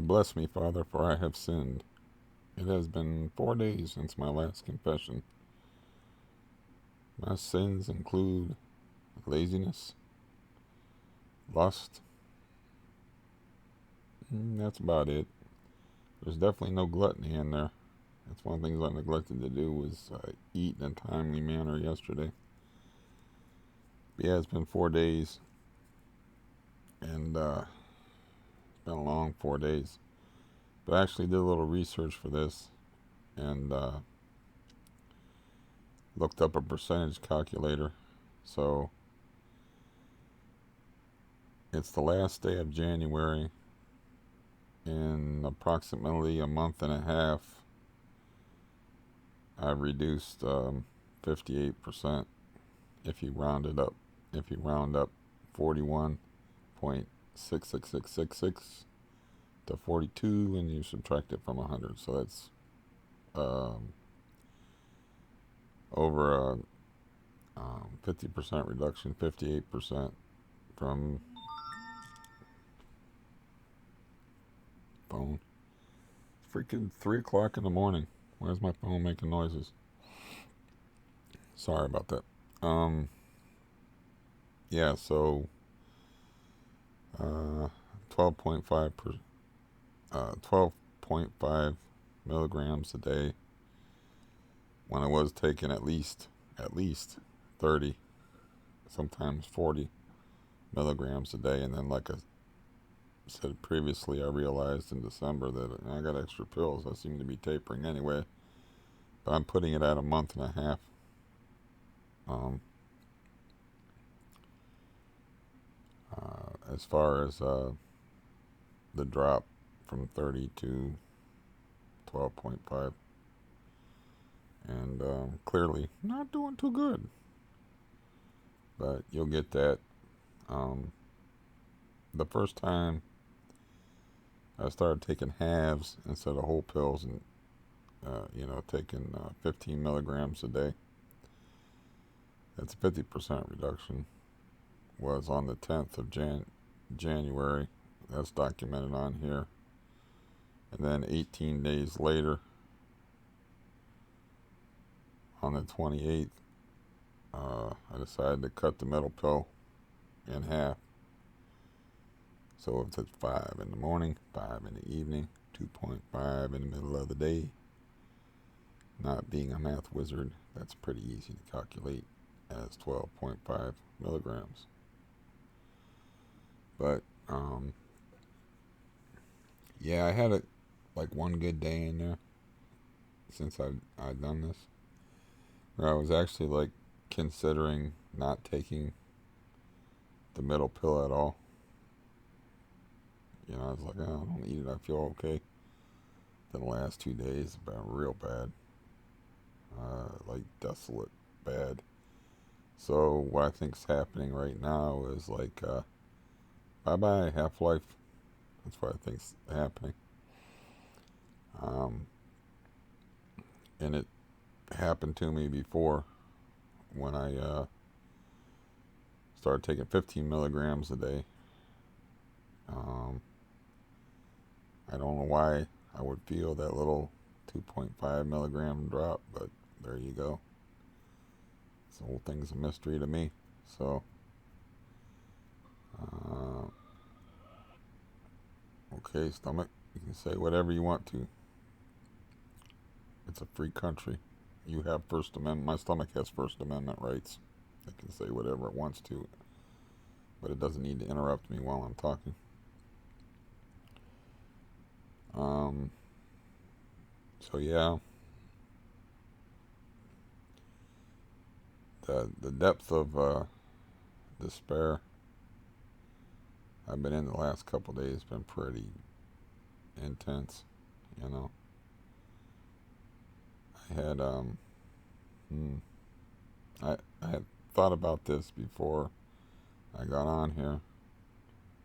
Bless me, Father, for I have sinned. It has been 4 days since my last confession. My sins include laziness, lust. That's about it. There's definitely no gluttony in there. That's one of the things I neglected to do was eat in a timely manner yesterday. But yeah, it's been 4 days, and it's been a long 4 days. But I actually did a little research for this and looked up a percentage calculator. So it's the last day of January. In approximately a month and a half, I've reduced 58% if you round it up. If you round up 41.66666 to 42 and you subtract it from 100. So that's um, over a 50% reduction, 58% from phone. Freaking 3 o'clock in the morning. Where's my phone making noises? Sorry about that. Yeah, so 12.5 per 12.5 milligrams a day when I was taking at least 30, sometimes 40 milligrams a day. And then, like I said previously, I realized in December that I got extra pills. I seem to be tapering anyway, but I'm putting it at a month and a half. Um, as far as the drop from 30 to 12.5, and clearly not doing too good, but you'll get that. Um, the first time I started taking halves instead of whole pills, and taking 15 milligrams a day. That's a 50% reduction. Was on the 10th of January. That's documented on here. And then 18 days later, on the 28th, I decided to cut the middle pill in half. So it's at 5 in the morning, 5 in the evening, 2.5 in the middle of the day. Not being a math wizard, that's pretty easy to calculate as 12.5 milligrams. But, yeah, I had like one good day in there since I've done this, where I was actually like considering not taking the middle pill at all. I was like, oh, I don't eat it, I feel okay. Then the last 2 days have been real bad, like desolate bad. So what I think's happening right now is like, bye bye Half Life. That's what I think's happening. Um, and it happened to me before when I started taking 15 milligrams a day. Um, I don't know why I would feel that little 2.5 milligram drop, but there you go. This whole thing's a mystery to me. So, uh, okay, stomach, you can say whatever you want to. It's a free country. You have First Amendment. My stomach has First Amendment rights. It can say whatever it wants to, but it doesn't need to interrupt me while I'm talking. Um, so yeah, the depth of despair I've been in the last couple of days has been pretty intense. You know, I had hmm, I had thought about this before I got on here,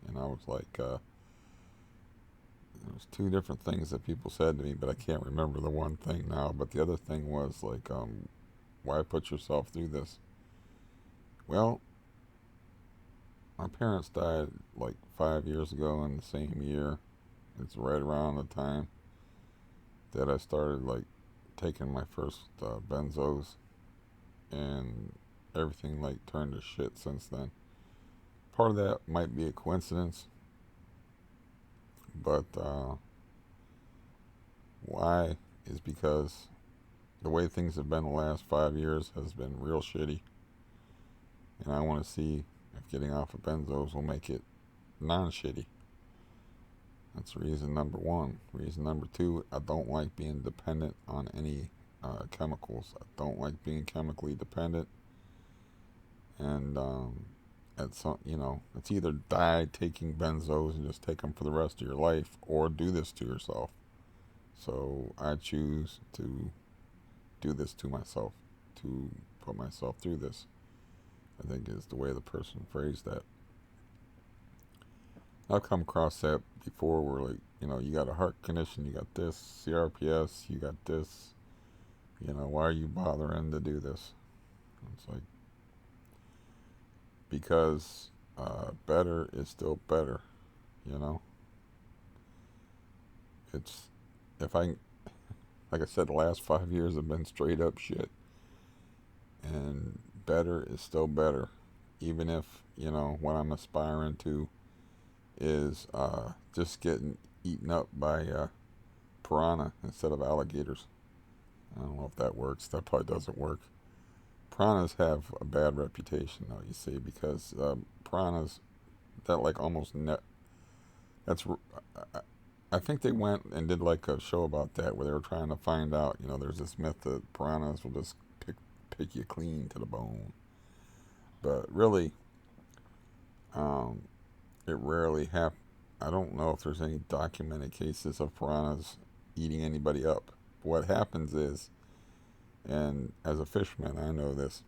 and I was like, there's two different things that people said to me, but I can't remember the one thing now. But the other thing was like, why put yourself through this? Well, my parents died like 5 years ago in the same year, It's right around the time that I started like taking my first benzos, and everything like turned to shit since then. Part of that might be a coincidence, but why is because the way things have been the last 5 years has been real shitty, and I want to see if getting off of benzos will make it non-shitty. That's reason number one. Reason number two, I don't like being dependent on any chemicals. I don't like being chemically dependent, and at some, it's either die taking benzos and just take them for the rest of your life, or do this to yourself. So I choose to do this to myself, to put myself through this. I think is the way the person phrased that. I've come across that before where, like, you got a heart condition, you got this, CRPS, you got this, why are you bothering to do this? It's like, because better is still better, you know? It's, if I, like I said, the last 5 years have been straight up shit. And better is still better. Even if, what I'm aspiring to is just getting eaten up by piranha instead of alligators. I don't know if that works. That probably doesn't work. Piranhas have a bad reputation, though, you see, because piranhas, that like almost net. That's. I think they went and did like a show about that where they were trying to find out. There's this myth that piranhas will just pick you clean to the bone, but really, um, it rarely happens. I don't know if there's any documented cases of piranhas eating anybody up. But what happens is, and as a fisherman, I know this,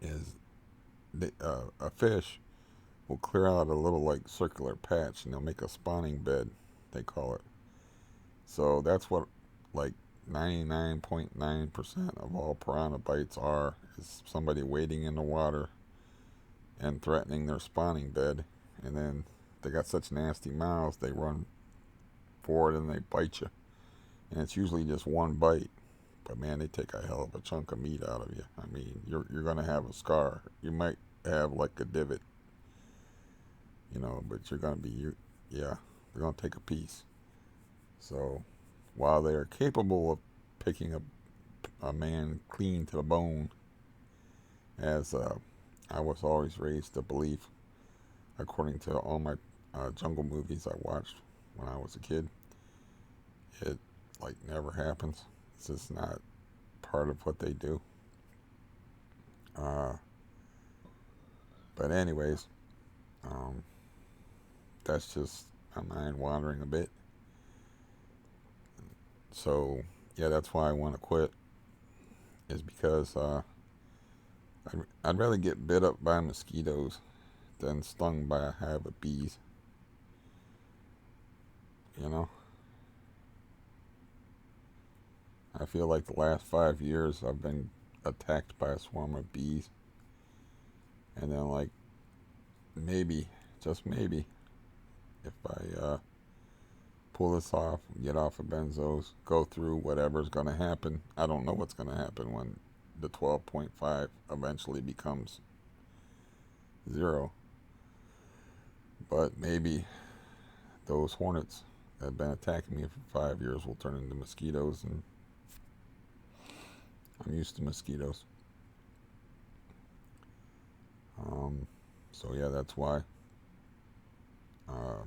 is a fish will clear out a little like circular patch and they'll make a spawning bed, they call it. So that's what like 99.9% of all piranha bites are, is somebody wading in the water and threatening their spawning bed, and then they got such nasty mouths they run forward and they bite you, and it's usually just one bite, but man, they take a hell of a chunk of meat out of you. I mean, you're gonna have a scar. You might have like a divot, but you're gonna be yeah, they're gonna take a piece. So while they are capable of picking a man clean to the bone, as I was always raised to believe, according to all my jungle movies I watched when I was a kid, it like never happens. It's just not part of what they do. Uh, but anyways, um, that's just my mind wandering a bit. So yeah, that's why I want to quit. Is because I'd rather get bit up by mosquitoes than stung by a hive of bees. You know, I feel like the last 5 years I've been attacked by a swarm of bees, and then like maybe, just maybe, if I pull this off, get off of benzos, go through whatever's going to happen. I don't know what's going to happen when the 12.5 eventually becomes zero. But maybe those hornets that have been attacking me for 5 years will turn into mosquitoes, and I'm used to mosquitoes. Um, so yeah, that's why. Uh,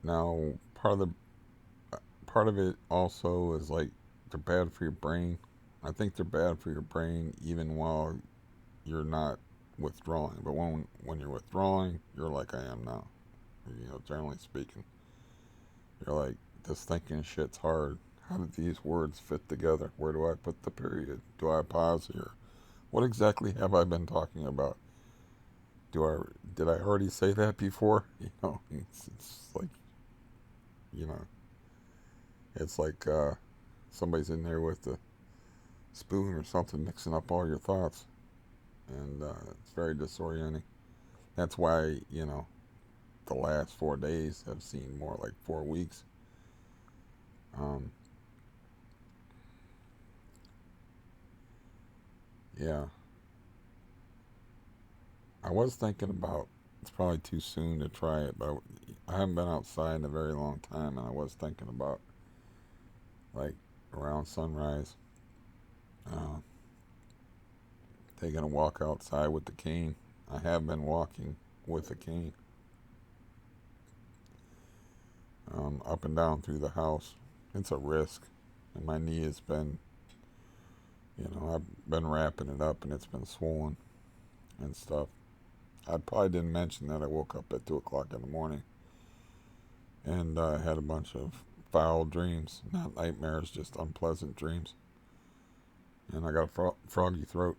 Now, part of it also is like they're bad for your brain. I think they're bad for your brain even while you're not withdrawing. But when you're withdrawing, you're like I am now. Generally speaking, you're like, this thinking shit's hard. How did these words fit together? Where do I put the period? Do I pause here? What exactly have I been talking about? Did I already say that before? It's like, you know, it's like somebody's in there with a spoon or something mixing up all your thoughts, and it's very disorienting. That's why, the last 4 days have seen more like 4 weeks. Um, yeah, I was thinking about, it's probably too soon to try it, but I haven't been outside in a very long time, and I was thinking about, like, around sunrise, uh, taking a walk outside with the cane. I have been walking with the cane, up and down through the house. It's a risk, and my knee has been, I've been wrapping it up, and it's been swollen and stuff. I probably didn't mention that I woke up at 2 o'clock in the morning and had a bunch of foul dreams. Not nightmares, just unpleasant dreams. And I got a froggy throat.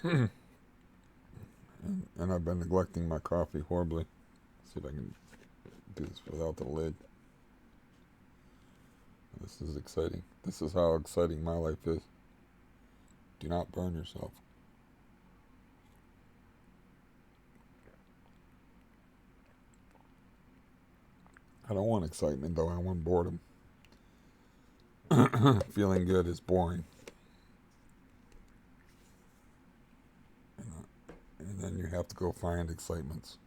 And I've been neglecting my coffee horribly. See if I can do this without the lid. This is exciting. This is how exciting my life is. Do not burn yourself. I don't want excitement, though. I want boredom. Feeling good is boring. And then you have to go find excitements.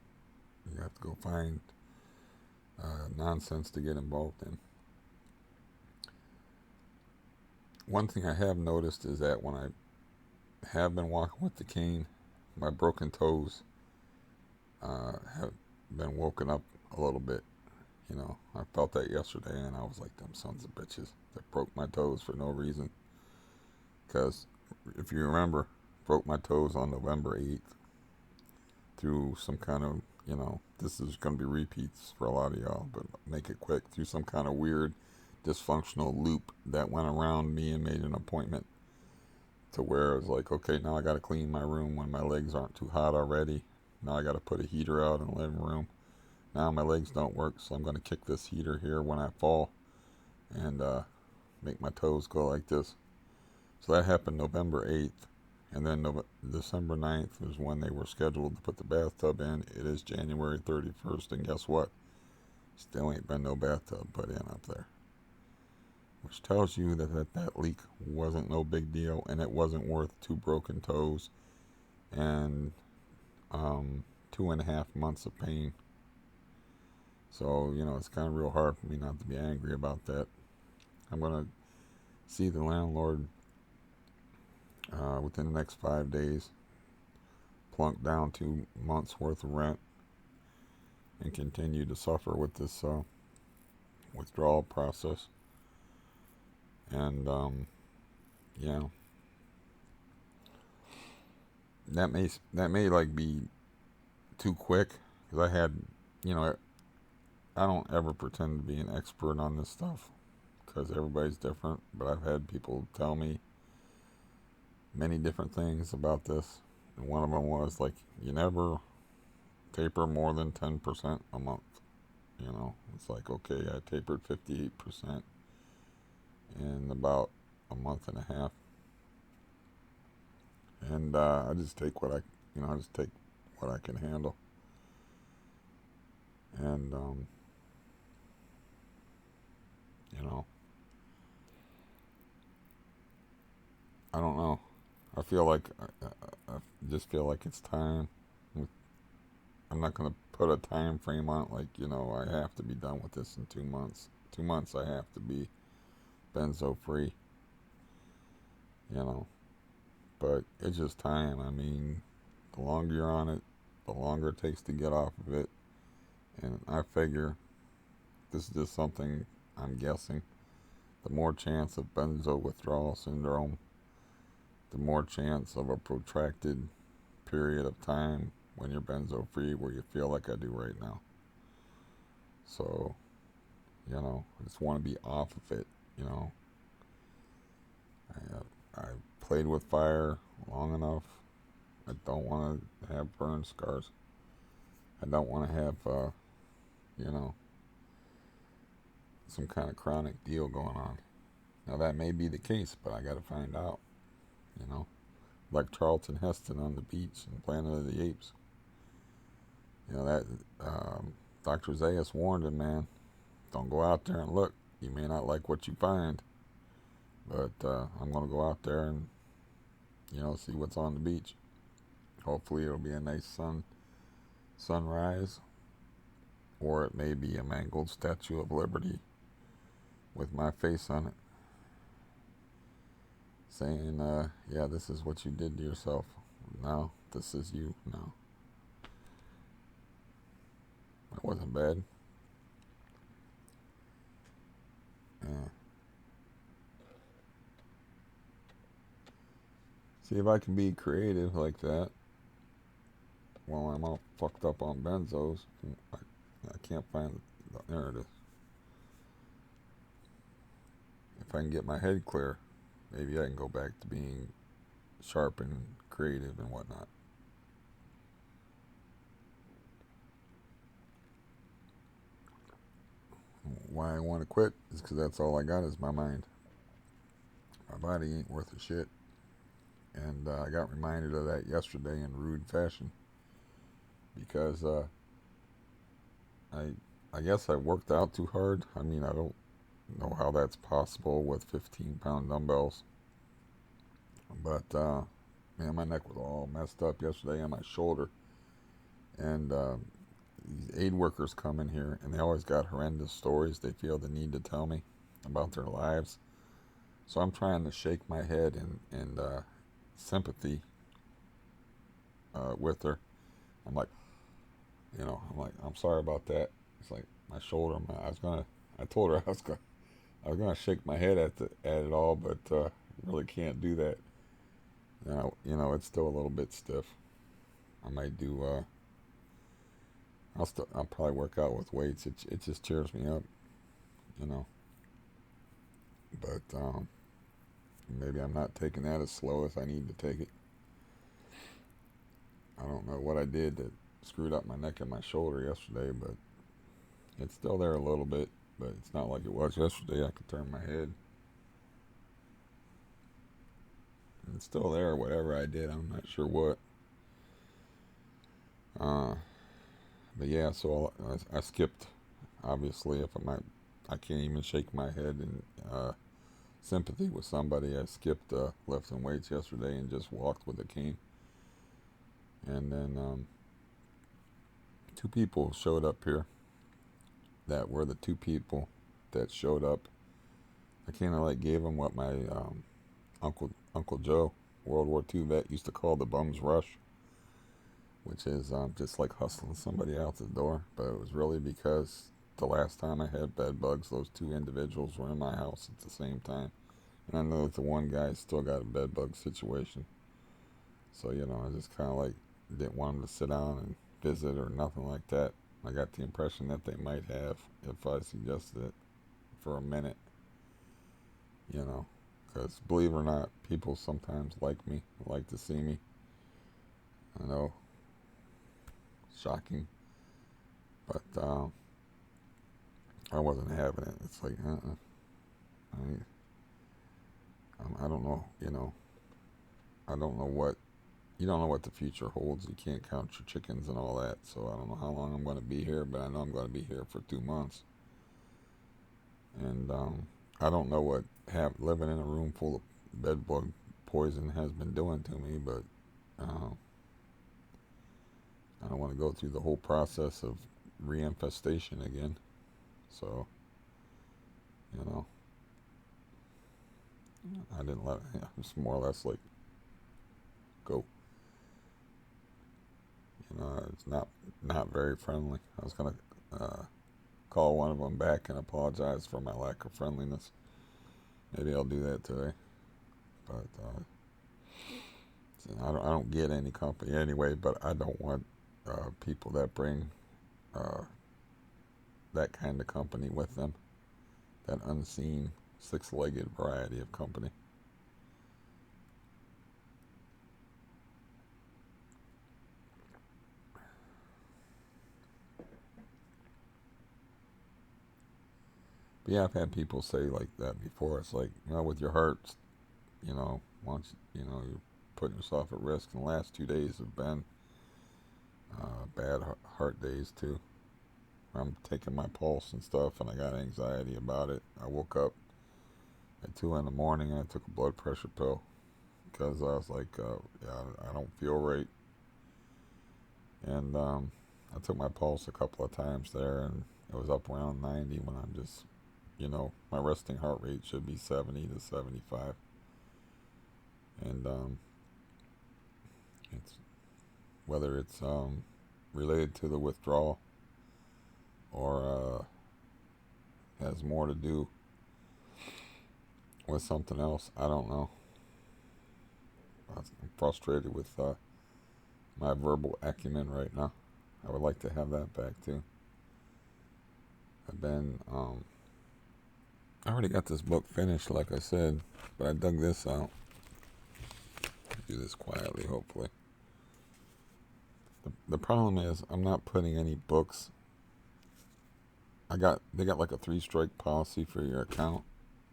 You have to go find nonsense to get involved in. One thing I have noticed is that when I have been walking with the cane, my broken toes have been woken up a little bit. I felt that yesterday, and I was like, them sons of bitches that broke my toes for no reason. Because if you remember, broke my toes on November 8th through some kind of, this is going to be repeats for a lot of y'all, but make it quick, through some kind of weird dysfunctional loop that went around me and made an appointment to where it was like, okay, now I got to clean my room when my legs aren't too hot already. Now I got to put a heater out in the living room. Now my legs don't work, so I'm going to kick this heater here when I fall and make my toes go like this. So that happened November 8th. And then December 9th is when they were scheduled to put the bathtub in. It is January 31st, and guess what? Still ain't been no bathtub put in up there. Which tells you that leak wasn't no big deal, and it wasn't worth 2 broken toes and 2.5 months of pain. So, it's kind of real hard for me not to be angry about that. I'm going to see the landlord within the next 5 days, plunk down 2 months worth of rent, and continue to suffer with this withdrawal process. And yeah, that may like be too quick, because I had, I don't ever pretend to be an expert on this stuff because everybody's different, but I've had people tell me many different things about this. And one of them was like, you never taper more than 10% a month. It's like, okay, I tapered 58% in about a month and a half. And I just take what I can handle. And, you know, I don't know. I feel like I just feel like it's time. I'm not gonna put a time frame on it. Like, I have to be done with this in 2 months. 2 months, I have to be benzo free. You know, but it's just time. I mean, the longer you're on it, the longer it takes to get off of it. And I figure this is just something I'm guessing. The more chance of benzo withdrawal syndrome, the more chance of a protracted period of time when you're benzo free where you feel like I do right now. So, I just want to be off of it, you know. I've played with fire long enough. I don't want to have burn scars. I don't want to have, you know, some kind of chronic deal going on. Now, that may be the case, but I got to find out, you know. Like Charlton Heston on the beach in Planet of the Apes. You know that Dr. Zayas warned him, man. Don't go out there and look. You may not like what you find, but I'm gonna go out there and see what's on the beach. Hopefully, it'll be a nice sunrise, or it may be a mangled Statue of Liberty with my face on it, saying, "Yeah, this is what you did to yourself. No, this is you. No, it wasn't bad." Yeah. See if I can be creative like that while I'm all fucked up on benzos. I can't find there it is. If I can get my head clear, maybe I can go back to being sharp and creative and whatnot. Why I want to quit is because that's all I got is my mind. My body ain't worth a shit. And I got reminded of that yesterday in rude fashion because I I guess I worked out too hard. I mean, I don't know how that's possible with 15-pound dumbbells. But man, my neck was all messed up yesterday on my shoulder. And these aid workers come in here, and they always got horrendous stories they feel the need to tell me about their lives. So I'm trying to shake my head in sympathy with her. I'm like, I'm sorry about that. It's like my shoulder. I told her I was gonna shake my head at it all, but really can't do that. It's still a little bit stiff. I might do. I'll probably work out with weights. It just cheers me up, you know. But maybe I'm not taking that as slow as I need to take it. I don't know what I did that screwed up my neck and my shoulder yesterday, but it's still there a little bit. But it's not like it was yesterday. I could turn my head. It's still there. Whatever I did, I'm not sure what. Uh, but yeah, so I skipped. Obviously, if I can't even shake my head in sympathy with somebody. I skipped lifting weights yesterday and just walked with a cane. And then two people showed up here that were the two people that showed up. I kind of like gave them what my Uncle Joe, World War II vet, used to call the bum's rush, which is just like hustling somebody out the door. But it was really because the last time I had bed bugs, those two individuals were in my house at the same time. And I know that the one guy still got a bed bug situation. So, I just kind of like didn't want them to sit down and visit or nothing like that. I got the impression that they might have if I suggested it for a minute, because believe it or not, people sometimes like me, like to see me. I know, shocking, but I wasn't having it. It's like, I don't know, I don't know what, you don't know what the future holds. You can't count your chickens and all that. So I don't know how long I'm going to be here, but I know I'm going to be here for 2 months. And I don't know what living in a room full of bedbug poison has been doing to me, but I don't want to go through the whole process of reinfestation again. So, you know, I didn't let it. It's more or less like go. It's not very friendly. I was gonna call one of them back and apologize for my lack of friendliness. Maybe I'll do that today. But I don't get any company anyway. But I don't want people that bring uh, that kind of company with them. That unseen six-legged variety of company. But yeah, I've had people say like that before. It's like, with your heart, once you're putting yourself at risk. And the last 2 days have been bad heart days too. I'm taking my pulse and stuff, and I got anxiety about it. I woke up at 2 in the morning and I took a blood pressure pill because I was like, yeah, I don't feel right. And I took my pulse a couple of times there, and it was up around 90 when I'm just, my resting heart rate should be 70 to 75. And it's whether it's related to the withdrawal or has more to do with something else, I don't know. I'm frustrated with my verbal acumen right now. I would like to have that back too. I already got this book finished, like I said, but I dug this out. Do this quietly, hopefully. The problem is I'm not putting any books. They got like a 3-strike policy for your account,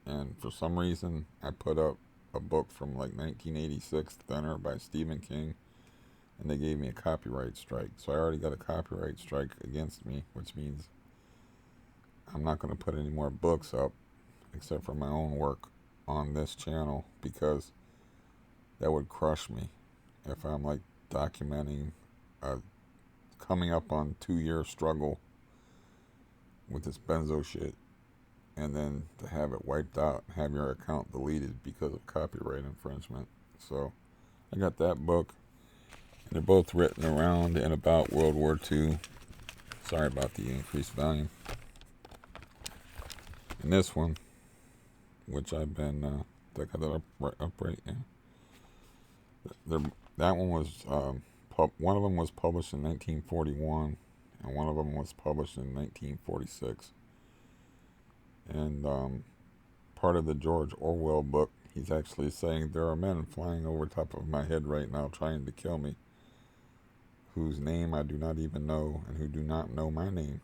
and for some reason I put up a book from like 1986, Thinner by Stephen King, and they gave me a copyright strike. So I already got a copyright strike against me, which means I'm not going to put any more books up except for my own work on this channel, because that would crush me if I'm like documenting a coming up on 2-year struggle with this benzo shit, and then to have it wiped out, have your account deleted because of copyright infringement. So I got that book, and they're both written around and about World War II. Sorry about the increased volume. And this one, which I've been, I got that up right, yeah. That one was, one of them was published in 1941, and one of them was published in 1946. And part of the George Orwell book, he's actually saying there are men flying over top of my head right now trying to kill me, whose name I do not even know, and who do not know my name.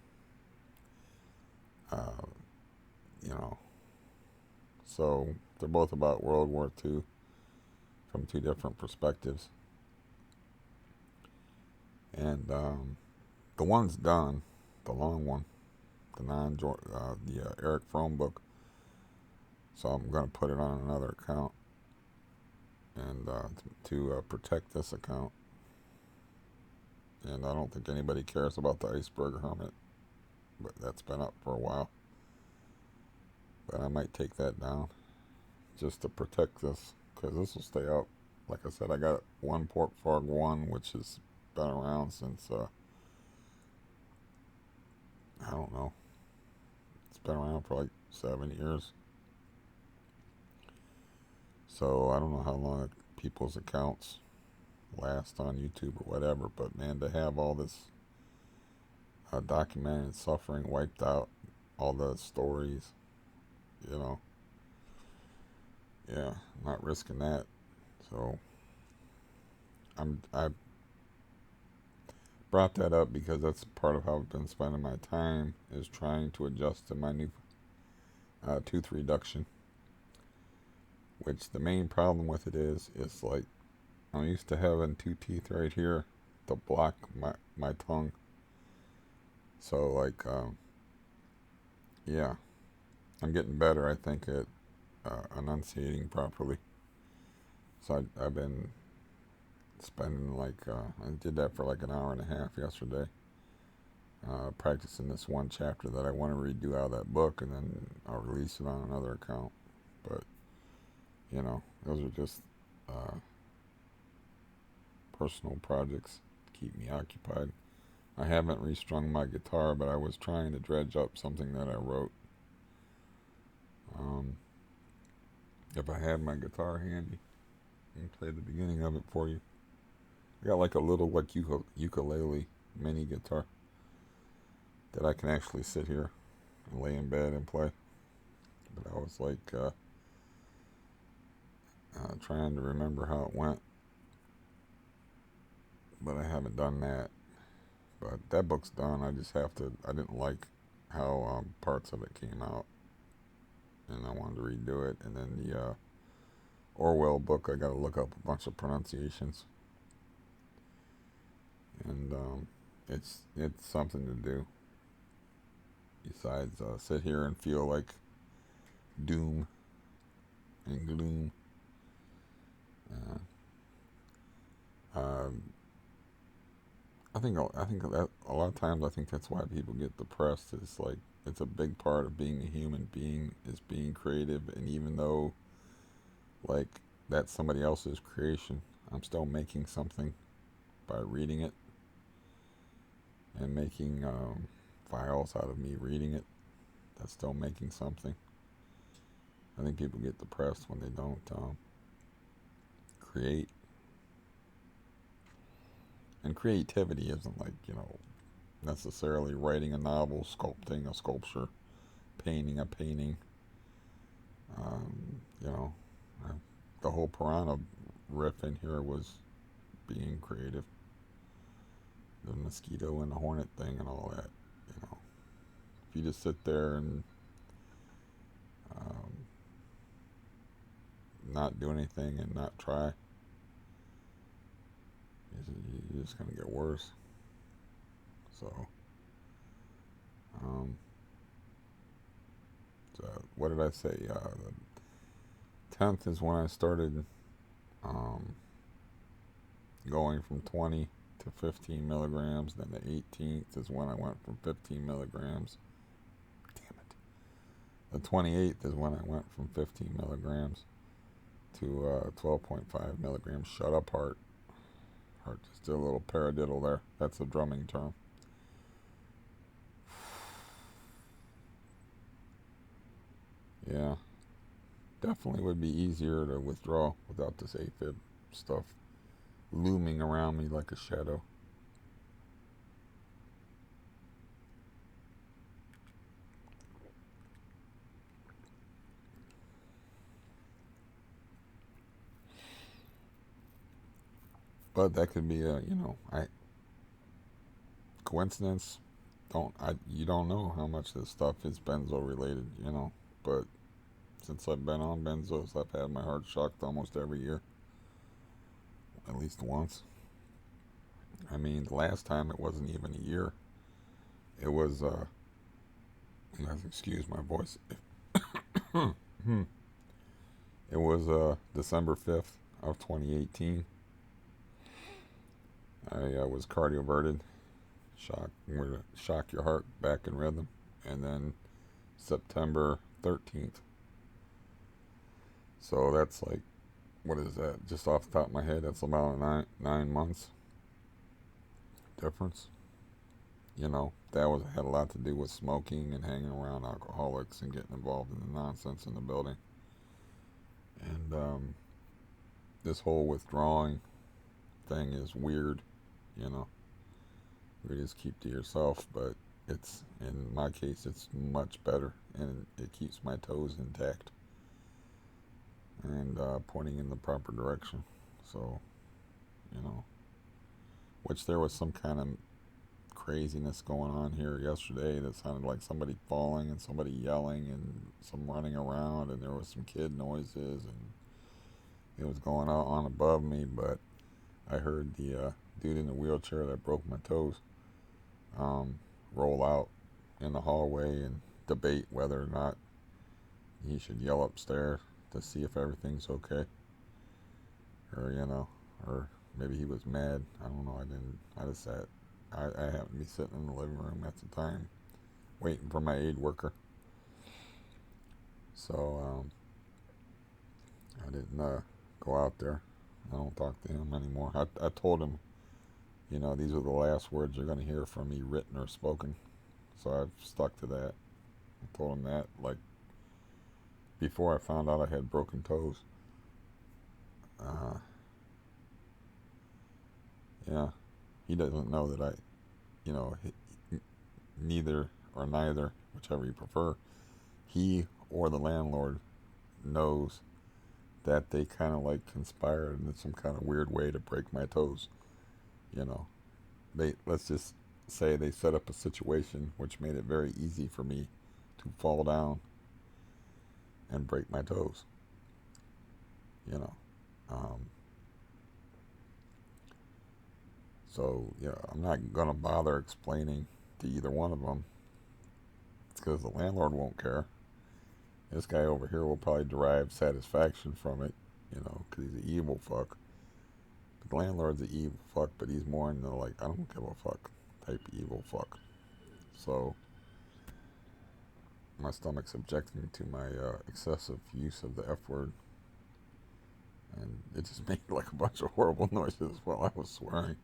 So they're both about World War II from 2 different perspectives. And the one's done, the long one, the Eric Fromm book. So I'm going to put it on another account, and to protect this account. And I don't think anybody cares about the Iceberg Hermit, but that's been up for a while. But I might take that down just to protect this, because this will stay up. Like I said, I got one Port Farg 1, which has been around since, I don't know, it's been around for like 7 years. So I don't know how long people's accounts last on YouTube or whatever, but man, to have all this documented suffering wiped out, all the stories, yeah, I'm not risking that. So I brought that up because that's part of how I've been spending my time, is trying to adjust to my new tooth reduction. Which the main problem with it is like I'm used to having 2 teeth right here to block my tongue. So like yeah, I'm getting better, I think, at enunciating properly. So I've been spending like I did that for like an hour and a half yesterday, practicing this one chapter that I want to redo out of that book, and then I'll release it on another account. But those are just personal projects to keep me occupied. I haven't restrung my guitar, but I was trying to dredge up something that I wrote. If I had my guitar handy, I can play the beginning of it for you. I got like a little like ukulele mini guitar that I can actually sit here and lay in bed and play. But I was like trying to remember how it went, but I haven't done that. But that book's done. I didn't like how parts of it came out, and I wanted to redo it. And then the Orwell book, I got to look up a bunch of pronunciations. And it's something to do. Besides, sit here and feel like doom and gloom. Uh, um, I think that a lot of times I think that's why people get depressed. It's like it's a big part of being a human being is being creative, and even though like that's somebody else's creation, I'm still making something by reading it and making files out of me reading it. That's still making something. I think people get depressed when they don't create. And creativity isn't like, necessarily writing a novel, sculpting a sculpture, painting a painting. You know, uh, the whole piranha riff in here was being creative. The mosquito and the hornet thing and all that. You know, if you just sit there and um, not do anything and not try, you're just gonna get worse. So, um, so what did I say? The 10th is when I started um, going from 20 to 15 milligrams. Then the 18th is when I went from 15 milligrams. Damn it. The 28th is when I went from 15 milligrams to 12.5 milligrams. Shut up, heart. Heart just did a little paradiddle there. That's a drumming term. Yeah, definitely would be easier to withdraw without this AFib stuff looming around me like a shadow. But that could be a, I coincidence. You don't know how much this stuff is benzo related. But since I've been on benzos, I've had my heart shocked almost every year, at least once. I mean, the last time it wasn't even a year. It was excuse my voice. It was December 5th of 2018. I was cardioverted, shock your heart back in rhythm, and then September 13th. So that's like, what is that? Just off the top of my head, that's about nine months difference. That had a lot to do with smoking and hanging around alcoholics and getting involved in the nonsense in the building. And this whole withdrawing thing is weird. You know, you just keep to yourself, but it's in my case, it's much better, and it keeps my toes intact and pointing in the proper direction. So, you know, which there was some kind of craziness going on here yesterday that sounded like somebody falling and somebody yelling and some running around, and there was some kid noises, and it was going on above me, but I heard the dude in the wheelchair that broke my toes roll out in the hallway and debate whether or not he should yell upstairs to see if everything's okay, or maybe he was mad. I don't know. I just sat. I happened to be sitting in the living room at the time, waiting for my aid worker. So I didn't go out there. I don't talk to him anymore. I told him, these are the last words you're going to hear from me, written or spoken. So I've stuck to that. I told him that, like, before I found out I had broken toes. Uh, yeah, he doesn't know that neither or neither, whichever you prefer, he or the landlord knows that they kind of like conspired in some kind of weird way to break my toes. You know, let's just say they set up a situation which made it very easy for me to fall down and break my toes. You know, um, So, yeah, I'm not going to bother explaining to either one of them. It's because the landlord won't care. This guy over here will probably derive satisfaction from it, because he's an evil fuck. But the landlord's an evil fuck, but he's more in the, like, I don't give a fuck type evil fuck. So, my stomach's objecting to my excessive use of the F word. And it just made like a bunch of horrible noises while I was swearing.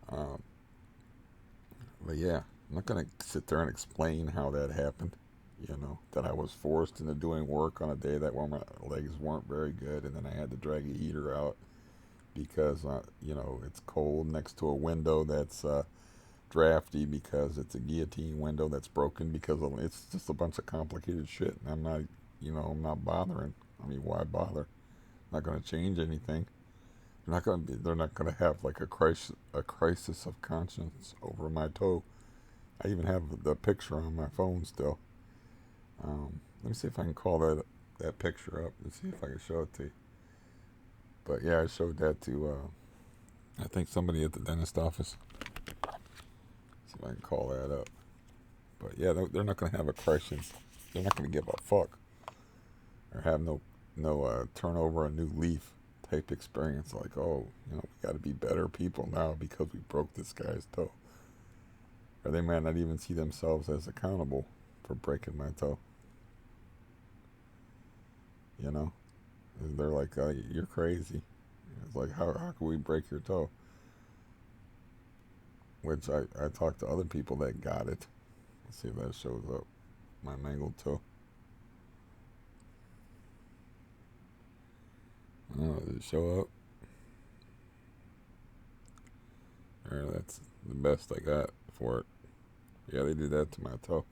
Um, but yeah, I'm not going to sit there and explain how that happened. That I was forced into doing work on a day that where my legs weren't very good, and then I had to drag a heater out because, it's cold next to a window that's drafty because it's a guillotine window that's broken because it's just a bunch of complicated shit. And I'm not bothering. I mean, why bother? Not going to change anything. They're not going to have like a crisis of conscience over my toe. I even have the picture on my phone still. Let me see if I can call that picture up and see if I can show it to you. But yeah, I showed that to I think somebody at the dentist office. See if I can call that up. But yeah, they're not going to have a crisis. They're not going to give a fuck or have no turn over a new leaf type experience. Like, oh, we got to be better people now because we broke this guy's toe. Or they might not even see themselves as accountable for breaking my toe. They're like, you're crazy. It's like, how can we break your toe? Which I talked to other people that got it. Let's see if that shows up. My mangled toe. Oh, does it show up? There, that's the best I got for it. Yeah, they did that to my toe.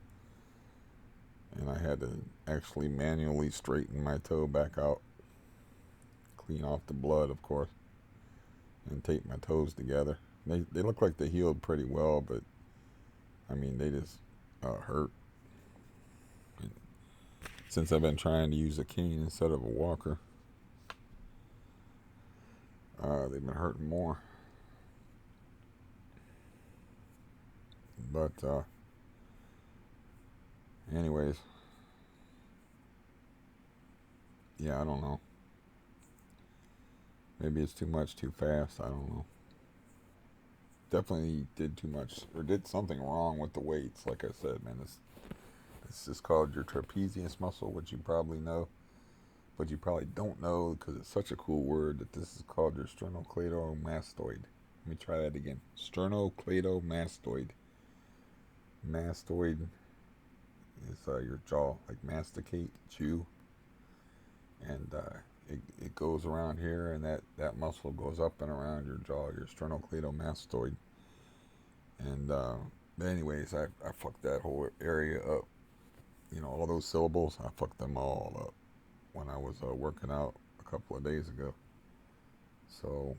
And I had to actually manually straighten my toe back out. Clean off the blood, of course. And tape my toes together. They look like they healed pretty well, but I mean, they just hurt. And since I've been trying to use a cane instead of a walker, they've been hurting more. But anyways, yeah, I don't know. Maybe it's too much too fast. I don't know. Definitely did too much or did something wrong with the weights. Like I said, man, it's just called your trapezius muscle, which you probably know, but you probably don't know because it's such a cool word that this is called your sternocleidomastoid. Let me try that again. Sternocleidomastoid. Mastoid is your jaw, like masticate, chew, and it goes around here, and that muscle goes up and around your jaw, your sternocleidomastoid. And but anyways, I fucked that whole area up. All those syllables, I fucked them all up when I was working out a couple of days ago. So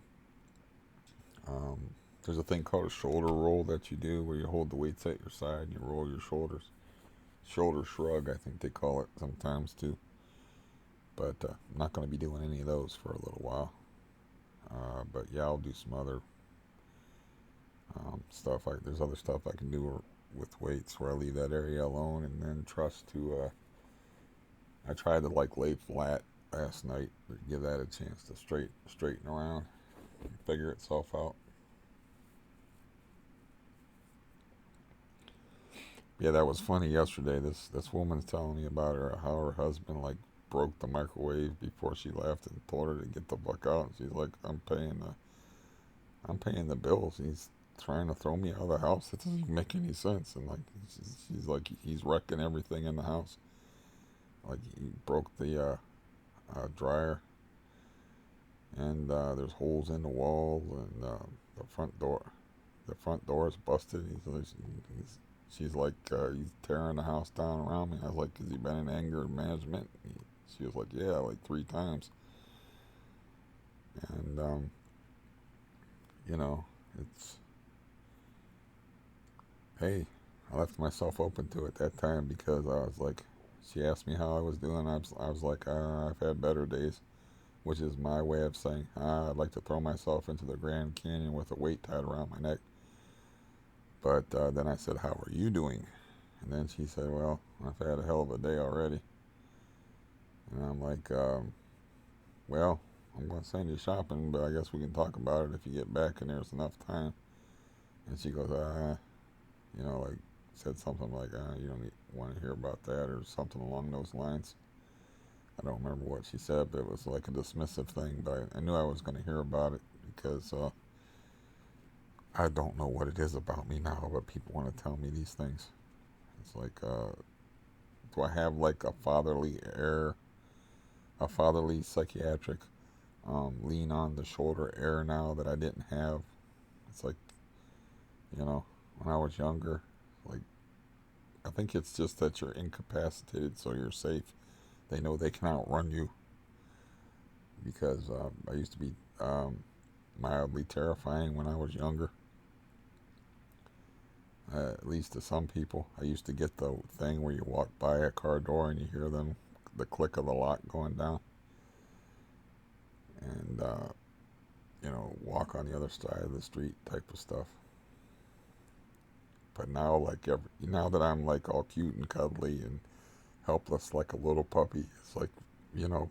there's a thing called a shoulder roll that you do where you hold the weights at your side and you roll your shoulders. Shoulder shrug, I think they call it sometimes too. But I'm not going to be doing any of those for a little while. But yeah, I'll do some other stuff. There's other stuff I can do with weights where I leave that area alone and then trust to. I tried to lay flat last night, but give that a chance to straighten around, and figure itself out. Yeah, that was funny yesterday. This woman's telling me about how her husband broke the microwave before she left and told her to get the fuck out. And she's like, I'm paying the bills. And he's trying to throw me out of the house. It doesn't make any sense. And she's like, he's wrecking everything in the house. Like he broke the dryer, and there's holes in the walls, and the front door is busted. She's like, he's tearing the house down around me. I was like, has he been in anger management? She was like, yeah, like 3 times. And it's, hey, I left myself open to it that time because I was like, she asked me how I was doing. I was like, I've had better days. which is my way of saying, I'd like to throw myself into the Grand Canyon with a weight tied around my neck. But then I said, how are you doing? And then she said, well, I've had a hell of a day already. And I'm like, well, I'm going to send you shopping, but I guess we can talk about it if you get back and there's enough time. And she goes, like, said something like, you don't want to hear about that or something along those lines. I don't remember what she said, but it was like a dismissive thing. But I knew I was going to hear about it because I don't know what it is about me now, but people want to tell me these things. It's like, do I have like a fatherly psychiatric lean on the shoulder air now that I didn't have? It's like, when I was younger, like, I think it's just that you're incapacitated, so you're safe. They know they can outrun you because I used to be mildly terrifying when I was younger. At least to some people. I used to get the thing where you walk by a car door and you hear the click of the lock going down. And, walk on the other side of the street type of stuff. But now, now that I'm like all cute and cuddly and helpless like a little puppy, it's like,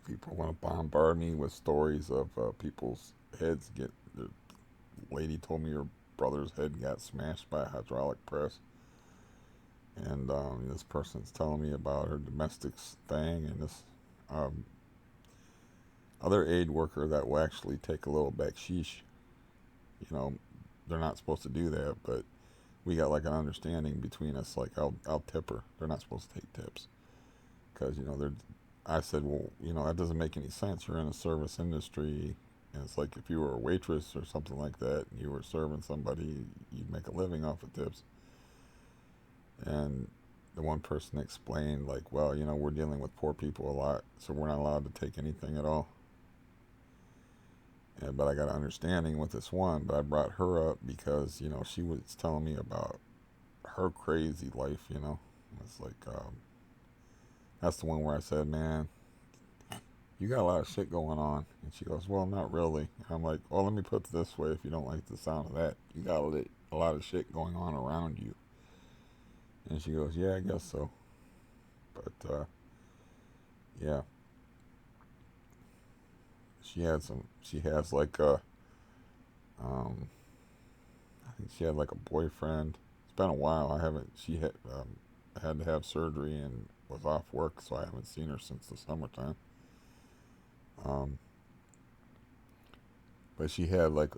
people want to bombard me with stories of people's heads the lady told me her brother's head got smashed by a hydraulic press. And this person's telling me about her domestic thing, and this um, other aid worker that will actually take a little backsheesh. They're not supposed to do that, but we got like an understanding between us. Like I'll tip her. They're not supposed to take tips because they're. I said, well, that doesn't make any sense. You're in a service industry, and it's like if you were a waitress or something like that, and you were serving somebody, you'd make a living off of tips. And the one person explained, like, well, we're dealing with poor people a lot, so we're not allowed to take anything at all. But I got an understanding with this one, but I brought her up because, she was telling me about her crazy life. It's like, that's the one where I said, man, you got a lot of shit going on. And she goes, well, not really. And I'm like, well, let me put it this way. If you don't like the sound of that, you got a lot of shit going on around you. And she goes, yeah, I guess so. But, yeah. She has like I think she had like a boyfriend. It's been a while. she had to have surgery and was off work, so I haven't seen her since the summertime. Um, but she had like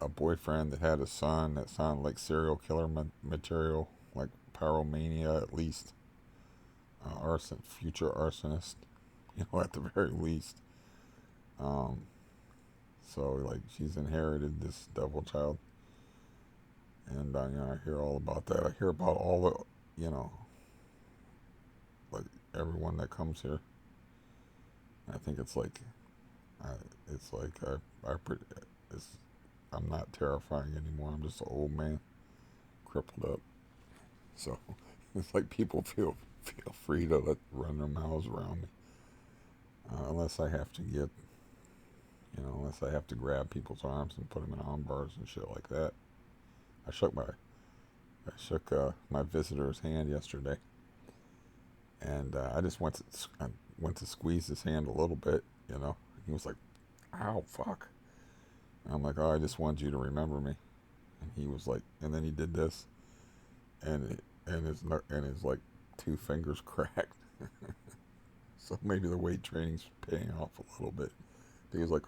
a boyfriend that had a son that sounded like serial killer material, like pyromania at least, future arsonist, at the very least. Um, so like she's inherited this devil child, and I hear all about that. I hear about all like everyone that comes here. I think it's like, I, it's like it's, I'm not terrifying anymore. I'm just an old man, crippled up. So it's like people feel free to run their mouths around me, unless I have to unless I have to grab people's arms and put them in arm bars and shit like that. I shook my visitor's hand yesterday, and I went to squeeze his hand a little bit. He was like, "Ow, fuck." And I'm like, "Oh, I just wanted you to remember me." And he was like, and then he did this, and his like two fingers cracked. So maybe the weight training's paying off a little bit. He was like,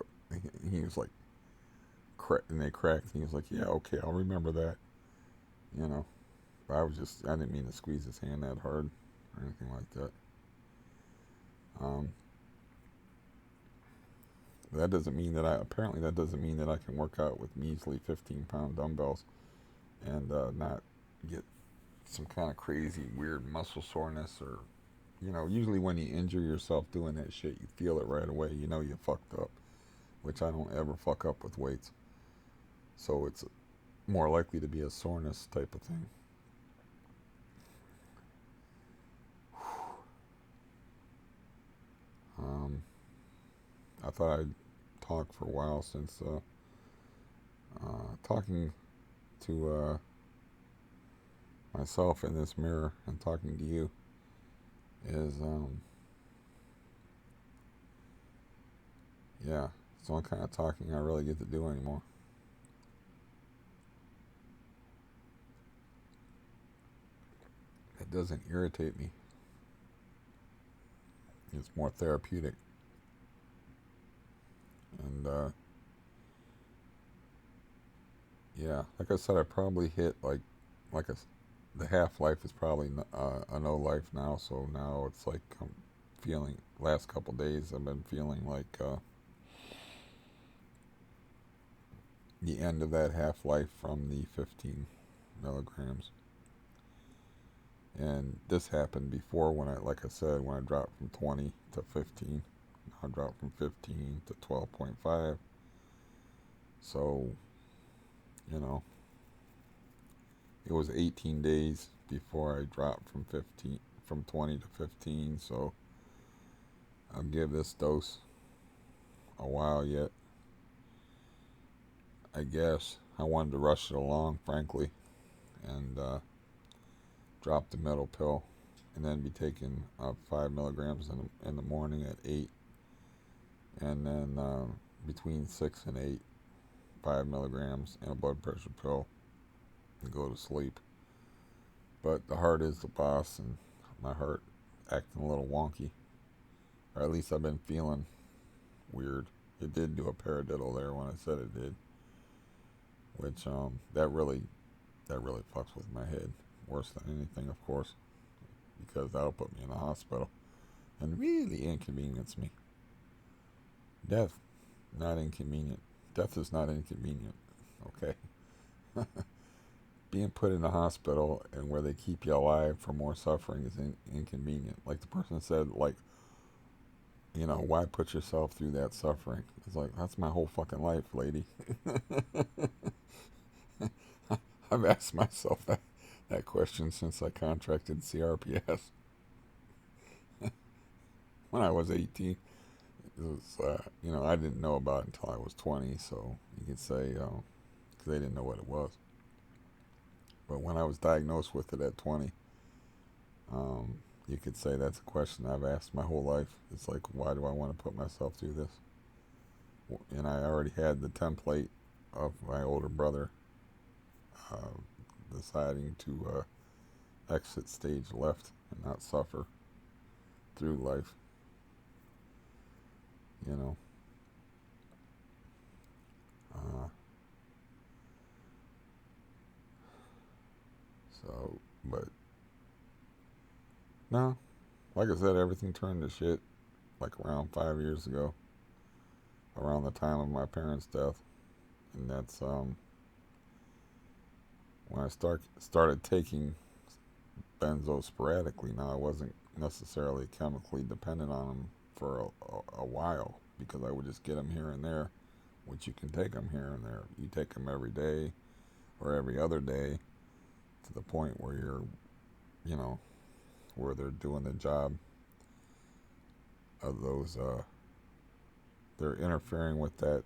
and they cracked. And he was like, "Yeah, okay, I'll remember that." You know, but I didn't mean to squeeze his hand that hard or anything like that. Um, apparently that doesn't mean that I can work out with measly 15-pound dumbbells and not get some kind of crazy weird muscle soreness or, usually when you injure yourself doing that shit, you feel it right away. You fucked up, which I don't ever fuck up with weights. So it's more likely to be a soreness type of thing. Um, I thought I'd talk for a while since talking to myself in this mirror and talking to you is, yeah, it's the only kind of talking I really get to do anymore. It doesn't irritate me. It's more therapeutic. And yeah, like I said, I probably hit like a, the half life is probably a no life now. So now it's like I'm feeling. Last couple days, I've been feeling like the end of that half life from the 15 milligrams. And this happened before when like I said, when I dropped from 20 to 15. I dropped from 15 to 12.5. So, you know, it was 18 days before I dropped from 20 to 15. So I'll give this dose a while yet. I guess I wanted to rush it along, frankly, and drop the middle pill, and then be taking 5 milligrams in the morning at 8, and then between 6 and 8, 5 milligrams and a blood pressure pill, and go to sleep. But the heart is the boss, and my heart acting a little wonky, or at least I've been feeling weird. It did do a paradiddle there when I said it did, which that really fucks with my head worse than anything, of course, because that'll put me in the hospital and really inconvenience me. Death, not inconvenient. Death is not inconvenient. Okay. Being put in the hospital and where they keep you alive for more suffering is inconvenient. Like the person said, like, you know, why put yourself through that suffering? It's like, that's my whole fucking life, lady. I've asked myself that question since I contracted CRPS when I was 18. It was, you know, I didn't know about it until I was 20, so you could say, because they didn't know what it was. But when I was diagnosed with it at 20, um, you could say that's a question I've asked my whole life. It's like, why do I want to put myself through this? And I already had the template of my older brother uh, deciding to exit stage left and not suffer through life, you know. Uh, but no, like I said, everything turned to shit like around 5 years ago, around the time of my parents' death, and that's when I started taking benzos sporadically. Now I wasn't necessarily chemically dependent on them for a while because I would just get them here and there, which you can take them here and there. You take them every day or every other day to the point where you're, you know, where they're doing the job of those. They're interfering with that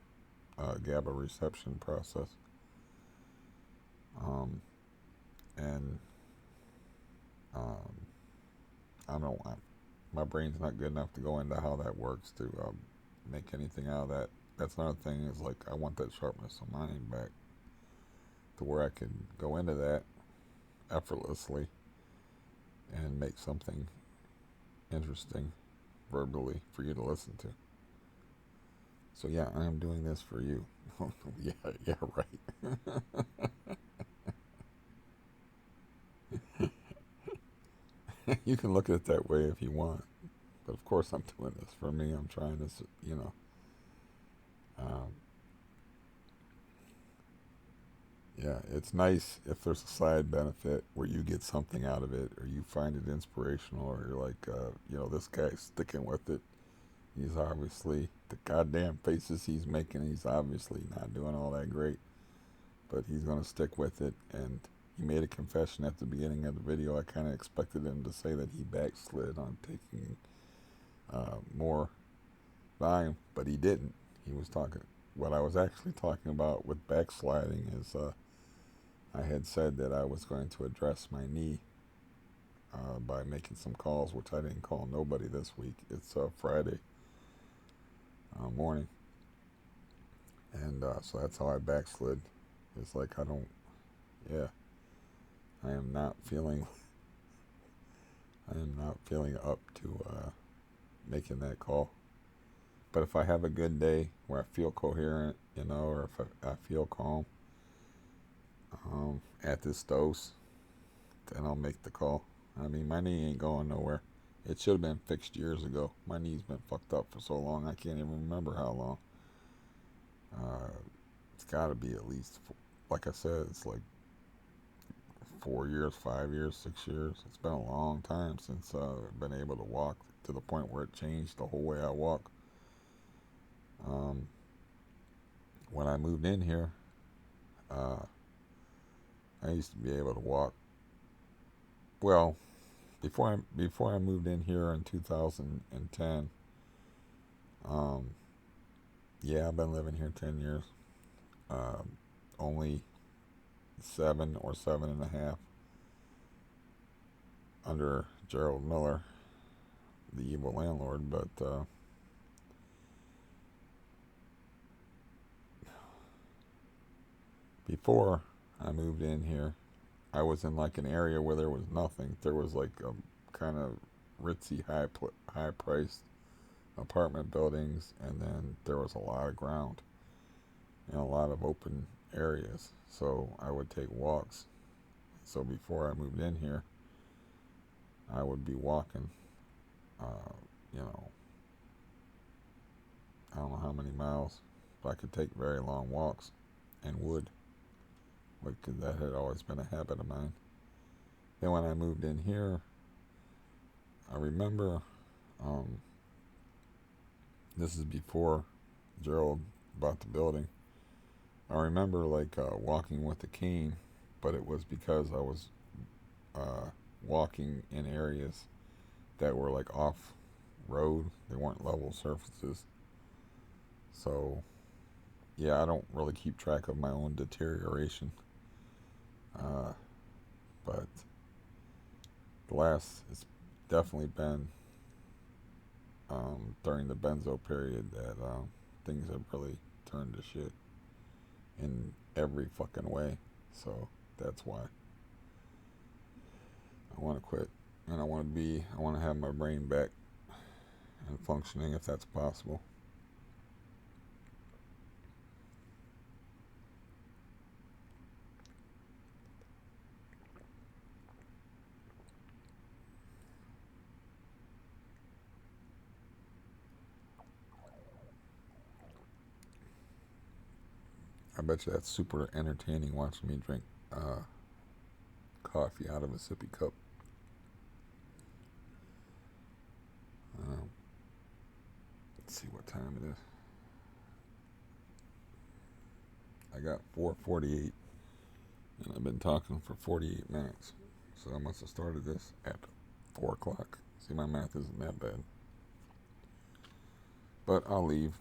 GABA reception process. Um, and um, I don't know. My brain's not good enough to go into how that works to make anything out of that. That's another thing is like I want that sharpness of mind back to where I can go into that effortlessly and make something interesting verbally for you to listen to. So yeah, I am doing this for you. Yeah, yeah, right. You can look at it that way if you want, but of course I'm doing this for me. I'm trying to, you know, um, yeah, it's nice if there's a side benefit where you get something out of it, or you find it inspirational, or you're like, you know, this guy's sticking with it. He's obviously the goddamn faces he's making. He's obviously not doing all that great, but he's gonna stick with it. And he made a confession at the beginning of the video. I kind of expected him to say that he backslid on taking more volume, but he didn't. He was talking. What I was actually talking about with backsliding is I had said that I was going to address my knee by making some calls, which I didn't call nobody this week. It's Friday morning, and so that's how I backslid. It's like I don't, yeah, I am not feeling, I am not feeling up to making that call. But if I have a good day where I feel coherent, or if I feel calm at this dose, then I'll make the call. I mean, my knee ain't going nowhere. It should have been fixed years ago. My knee's been fucked up for so long, I can't even remember how long. It's got to be at least, like I said, it's like 4 years, 5 years, 6 years. It's been a long time since I've been able to walk to the point where it changed the whole way I walk. When I moved in here, I used to be able to walk. Well, before I moved in here in 2010, yeah, I've been living here 10 years. Only 7 or 7.5 under Gerald Miller, the evil landlord, but before I moved in here, I was in like an area where there was nothing. There was like a kind of ritzy, high priced apartment buildings, and then there was a lot of ground and a lot of open areas. So I would take walks. So before I moved in here, I would be walking, you know, I don't know how many miles, but I could take very long walks and would, because that had always been a habit of mine. Then when I moved in here, I remember, this is before Gerald bought the building. I remember like walking with a cane, but it was because I was walking in areas that were like off road. They weren't level surfaces. So, yeah, I don't really keep track of my own deterioration. But it's definitely been during the benzo period that things have really turned to shit in every fucking way. So that's why I want to quit, and I want to have my brain back and functioning if that's possible. I bet you that's super entertaining watching me drink coffee out of a sippy cup. Let's see what time it is. I got 4:48, and I've been talking for 48 minutes. So I must have started this at 4 o'clock. See, my math isn't that bad. But I'll leave.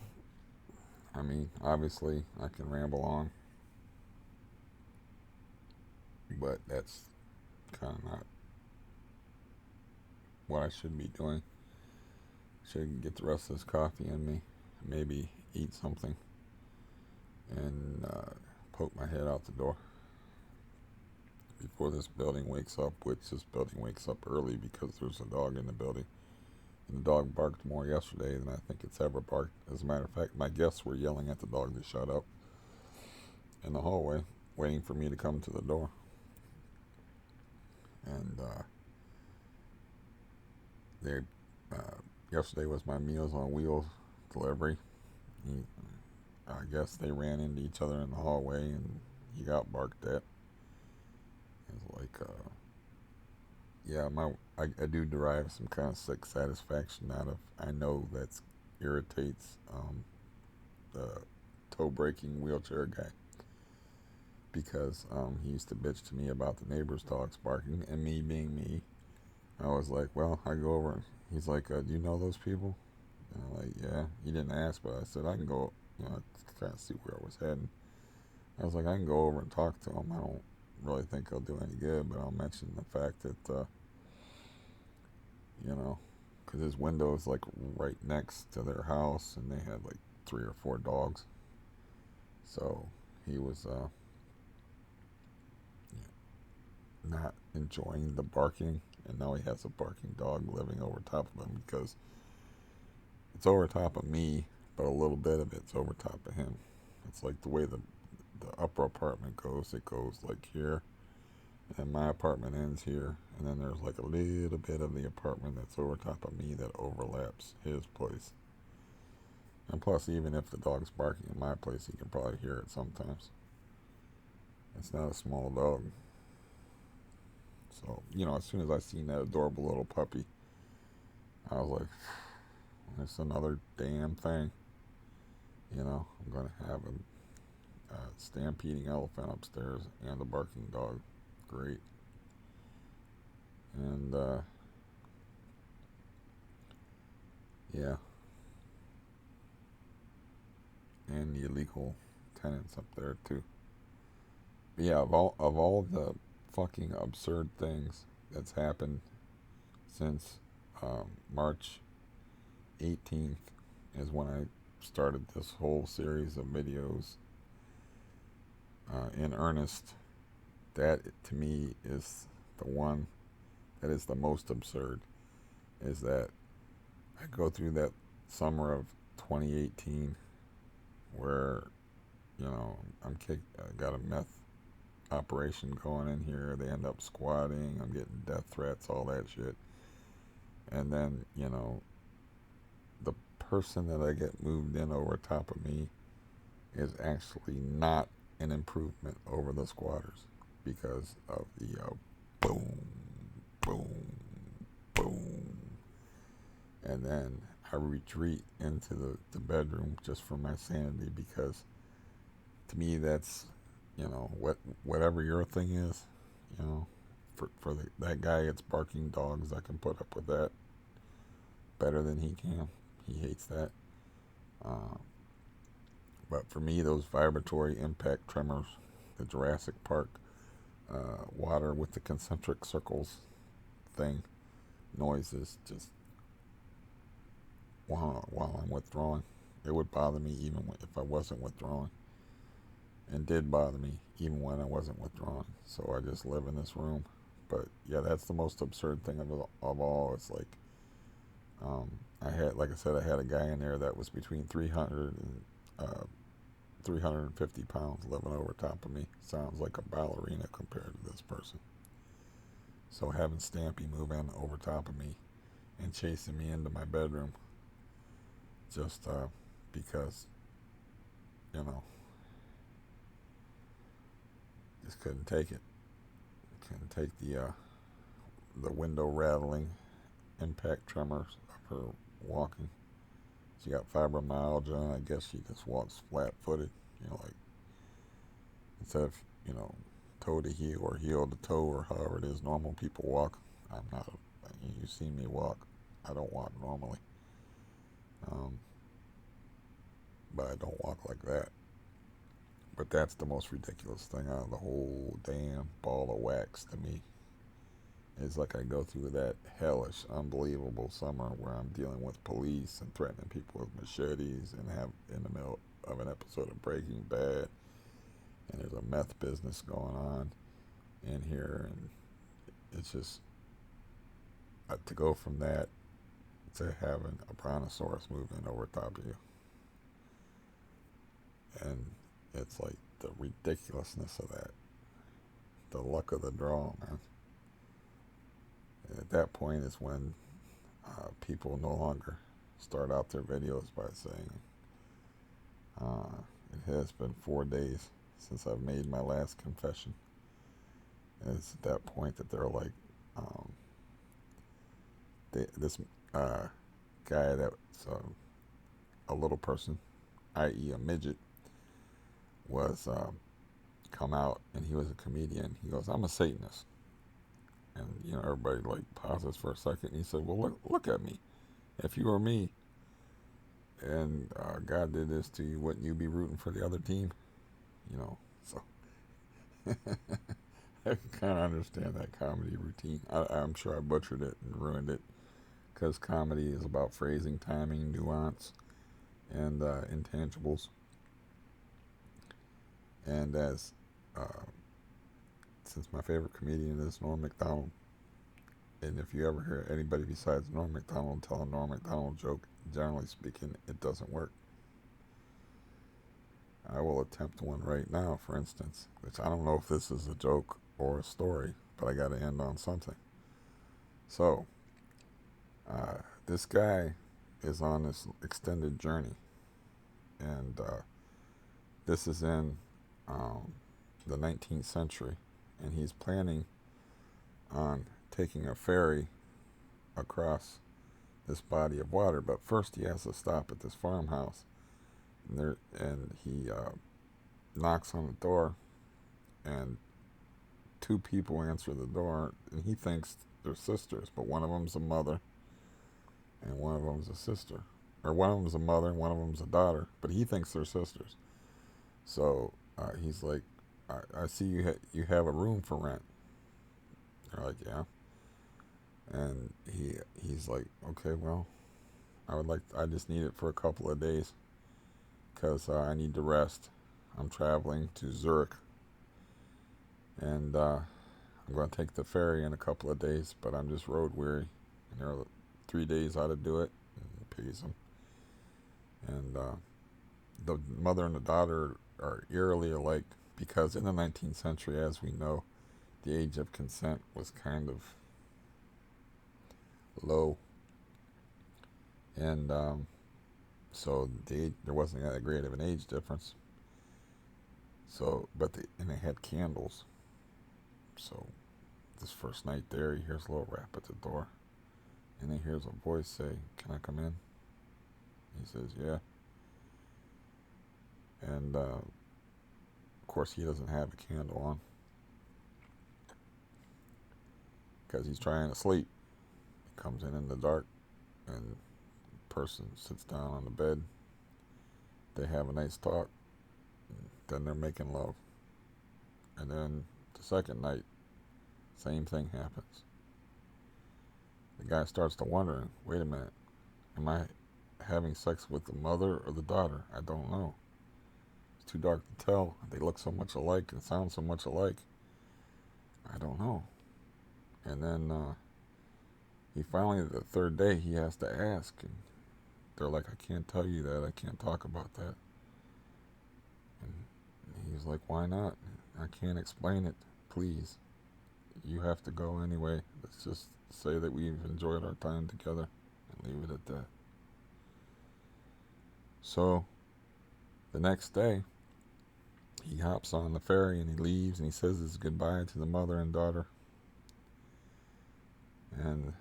I mean, obviously, I can ramble on, but that's kind of not what I should be doing. Should get the rest of this coffee in me, maybe eat something, and poke my head out the door before this building wakes up, which this building wakes up early because there's a dog in the building. And the dog barked more yesterday than I think it's ever barked. As a matter of fact, my guests were yelling at the dog to shut up in the hallway, waiting for me to come to the door. And they yesterday was my Meals on Wheels delivery. I guess they ran into each other in the hallway, and he got barked at. It's like, yeah, I do derive some kind of sick satisfaction out of. I know that irritates the toe breaking wheelchair guy, because he used to bitch to me about the neighbor's dogs barking, and me being me, I was like, well, I go over and he's like, do you know those people? And I'm like, yeah, he didn't ask, but I said I can go, kind of see where I was heading. I was like, I can go over and talk to him. I don't really think he'll do any good, but I'll mention the fact that, you know, because his window is like right next to their house, and they had like 3 or 4 dogs. So he was not enjoying the barking, and now he has a barking dog living over top of him because it's over top of me, but a little bit of it's over top of him. It's like the way the upper apartment goes. It goes like here, and my apartment ends here, and then there's like a little bit of the apartment that's over top of me that overlaps his place. And plus, even if the dog's barking in my place, he can probably hear it sometimes. It's not a small dog. So, as soon as I seen that adorable little puppy, I was like, it's another damn thing. I'm going to have a stampeding elephant upstairs and a barking dog. Great. And, yeah. And the illegal tenants up there, too. But yeah, of all the fucking absurd things that's happened since March 18th is when I started this whole series of videos in earnest. That to me is the one that is the most absurd. Is that I go through that summer of 2018 where I'm kicked. I got a meth operation going in here. They end up squatting. I'm getting death threats, all that shit. And then the person that I get moved in over top of me is actually not an improvement over the squatters because of the boom, boom, boom. And then I retreat into the bedroom just for my sanity because to me that's, whatever your thing is, for that guy that's barking dogs, I can put up with that better than he can. He hates that. Uh, but for me, those vibratory impact tremors, the Jurassic Park water with the concentric circles thing, noises, just while I'm withdrawing, it would bother me even if I wasn't withdrawing, and did bother me even when I wasn't withdrawing. So I just live in this room. But yeah, that's the most absurd thing of all. It's like I had, like I said, I had a guy in there that was between 300 and 350 pounds living over top of me. Sounds like a ballerina compared to this person. So having Stampy move in over top of me and chasing me into my bedroom just because, you know, just couldn't take it. Couldn't take the window rattling, impact tremors of her walking. She got fibromyalgia, and I guess she just walks flat-footed. Like instead of toe to heel or heel to toe or however it is normal people walk. I'm not. You see me walk. I don't walk normally, but I don't walk like that. But that's the most ridiculous thing out of the whole damn ball of wax to me. It's like I go through that hellish, unbelievable summer where I'm dealing with police and threatening people with machetes and have in the middle of an episode of Breaking Bad, and there's a meth business going on in here, and it's just to go from that to having a brontosaurus moving over top of you, and it's like the ridiculousness of that, the luck of the draw, man. And at that point is when people no longer start out their videos by saying, it has been 4 days since I've made my last confession. And it's at that point that they're like, this guy that's a little person, i.e. a midget, was come out, and he was a comedian. He goes, I'm a Satanist. And everybody like pauses for a second. And he said, well, look at me. If you were me, and God did this to you, wouldn't you be rooting for the other team? You know, so I can kind of understand that comedy routine. I'm sure I butchered it and ruined it because comedy is about phrasing, timing, nuance, and intangibles. And uh, since my favorite comedian is Norm Macdonald, and if you ever hear anybody besides Norm Macdonald tell a Norm Macdonald joke, generally speaking, it doesn't work. I will attempt one right now, for instance, which I don't know if this is a joke or a story, but I got to end on something. So, this guy is on this extended journey, and this is in um, the 19th century, and he's planning on taking a ferry across this body of water. But first, he has to stop at this farmhouse, and he knocks on the door, and two people answer the door, and he thinks they're sisters, but one of them's a mother, and one of them's a sister, or one of them's a mother, and one of them's a daughter, but he thinks they're sisters. So he's like, I see you have a room for rent." They're like, "Yeah," and he's like, "Okay, well, I just need it for a couple of days because I need to rest. I'm traveling to Zurich, and I'm going to take the ferry in a couple of days, but I'm just road weary." And there are 3 days how to do it, and he pays him. And the mother and the daughter are eerily alike because in the 19th century, as we know, the age of consent was kind of low, and so there wasn't that great of an age difference. So, and they had candles. So this first night there, he hears a little rap at the door, and he hears a voice say, "Can I come in?" He says, "Yeah." And of course, he doesn't have a candle on because he's trying to sleep. He comes in the dark, and the person sits down on the bed. They have a nice talk. Then they're making love. And then the second night, same thing happens. The guy starts to wonder, wait a minute, am I having sex with the mother or the daughter? I don't know. It's too dark to tell. They look so much alike and sound so much alike. I don't know. And then he finally, the third day, he has to ask. And they're like, "I can't tell you that. I can't talk about that." And he's like, "Why not? I can't explain it. Please. You have to go anyway. Let's just say that we've enjoyed our time together and leave it at that." So the next day, he hops on the ferry and he leaves and he says his goodbye to the mother and daughter. And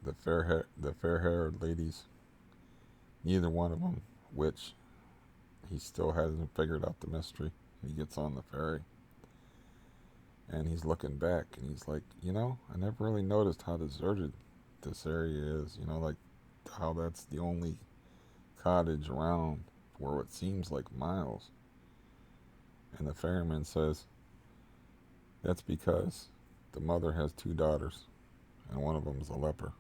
the fair-haired ladies, neither one of them, which he still hasn't figured out the mystery. He gets on the ferry and he's looking back and he's like, I never really noticed how deserted this area is. Like how that's the only cottage around for what seems like miles. And the ferryman says, "That's because the mother has two daughters, and one of them is a leper."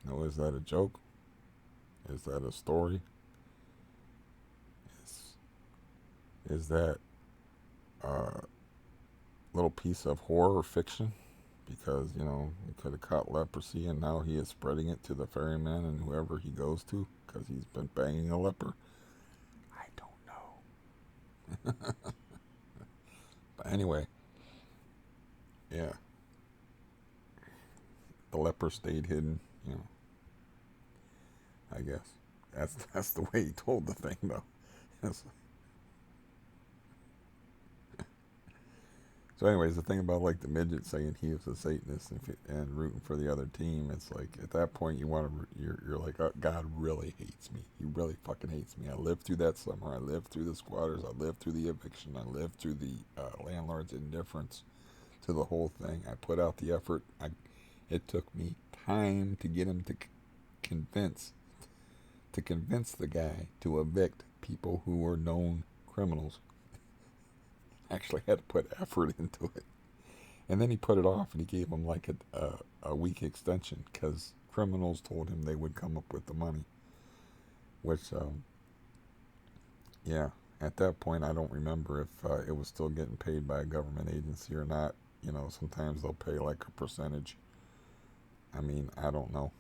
Now, is that a joke? Is that a story? Is that a little piece of horror fiction? Because, he could have caught leprosy and now he is spreading it to the ferryman and whoever he goes to because he's been banging a leper. I don't know. But anyway, yeah. The leper stayed hidden, I guess. That's the way he told the thing, though. So, anyways, the thing about like the midget saying he was a Satanist and rooting for the other team, it's like at that point you're like, oh, God really hates me. He really fucking hates me. I lived through that summer. I lived through the squatters. I lived through the eviction. I lived through the landlord's indifference to the whole thing. I put out the effort. It took me time to get him to convince convince the guy to evict people who were known criminals. Actually had to put effort into it. And then he put it off and he gave him like a week extension because criminals told him they would come up with the money. Which, yeah, at that point I don't remember if it was still getting paid by a government agency or not. You know, sometimes they'll pay like a percentage. I mean, I don't know.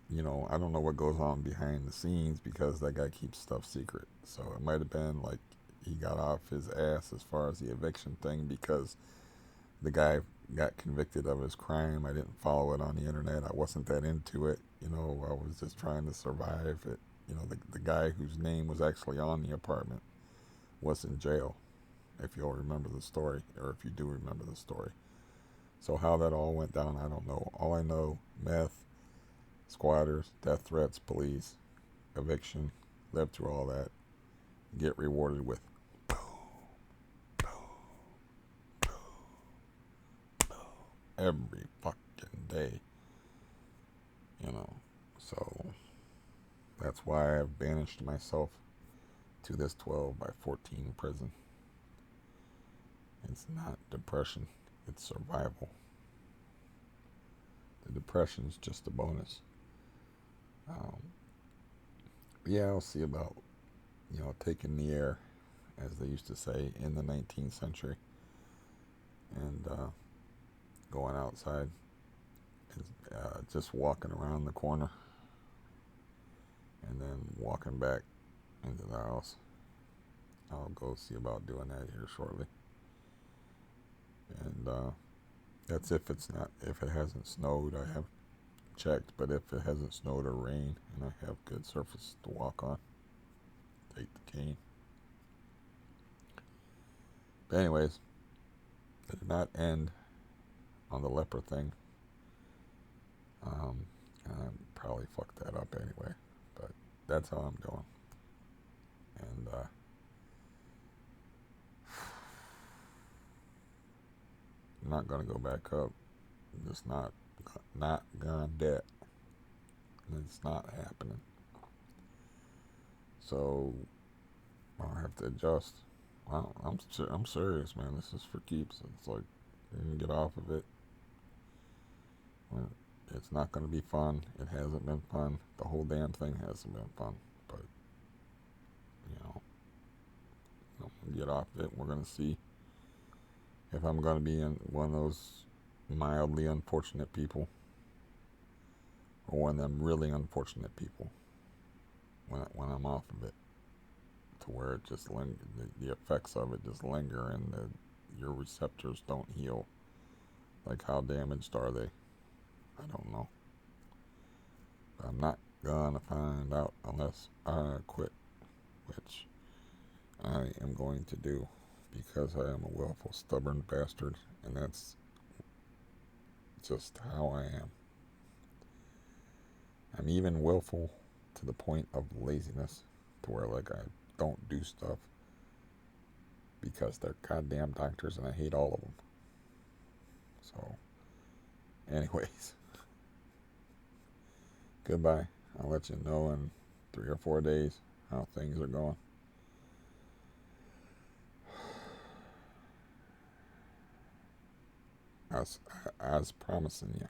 You know, I don't know what goes on behind the scenes because that guy keeps stuff secret. So it might have been like he got off his ass as far as the eviction thing because the guy got convicted of his crime. I didn't follow it on the internet. I wasn't that into it. You know, I was just trying to survive it. You know, the guy whose name was actually on the apartment was in jail, if you'll remember the story, or if you do remember the story. So how that all went down, I don't know. All I know, meth, squatters, death threats, police, eviction, live through all that, get rewarded with boom, boom, boom, boom, every fucking day. You know, so that's why I've banished myself to this 12 by 14 prison. It's not depression, it's survival. The depression's just a bonus. Um, yeah, I'll see about, you know, taking the air, as they used to say in the 19th century, and going outside and just walking around the corner and then walking back into the house. I'll go see about doing that here shortly. And that's if it hasn't snowed. I have checked, but if it hasn't snowed or rained and I have good surface to walk on, take the cane. But anyways, it did not end on the leper thing. I probably fucked that up anyway, but that's how I'm doing. And I'm not gonna go back up. I'm just not gonna do it. It's not happening. So I'll have to adjust. Well, I'm serious, man. This is for keeps. It's like you can get off of it. It's not going to be fun. It hasn't been fun. The whole damn thing hasn't been fun. But you know, get off it. We're going to see if I'm going to be in one of those mildly unfortunate people or one of them really unfortunate people when I'm off of it, to where it just the effects of it just linger and your receptors don't heal. Like, how damaged are they? I don't know. But I'm not gonna find out unless I quit, which I am going to do because I am a willful, stubborn bastard, and that's just how I am. I'm even willful to the point of laziness, to where like I don't do stuff because they're goddamn doctors and I hate all of them. So, anyways, goodbye. I'll let you know in 3 or 4 days how things are going. I was promising you.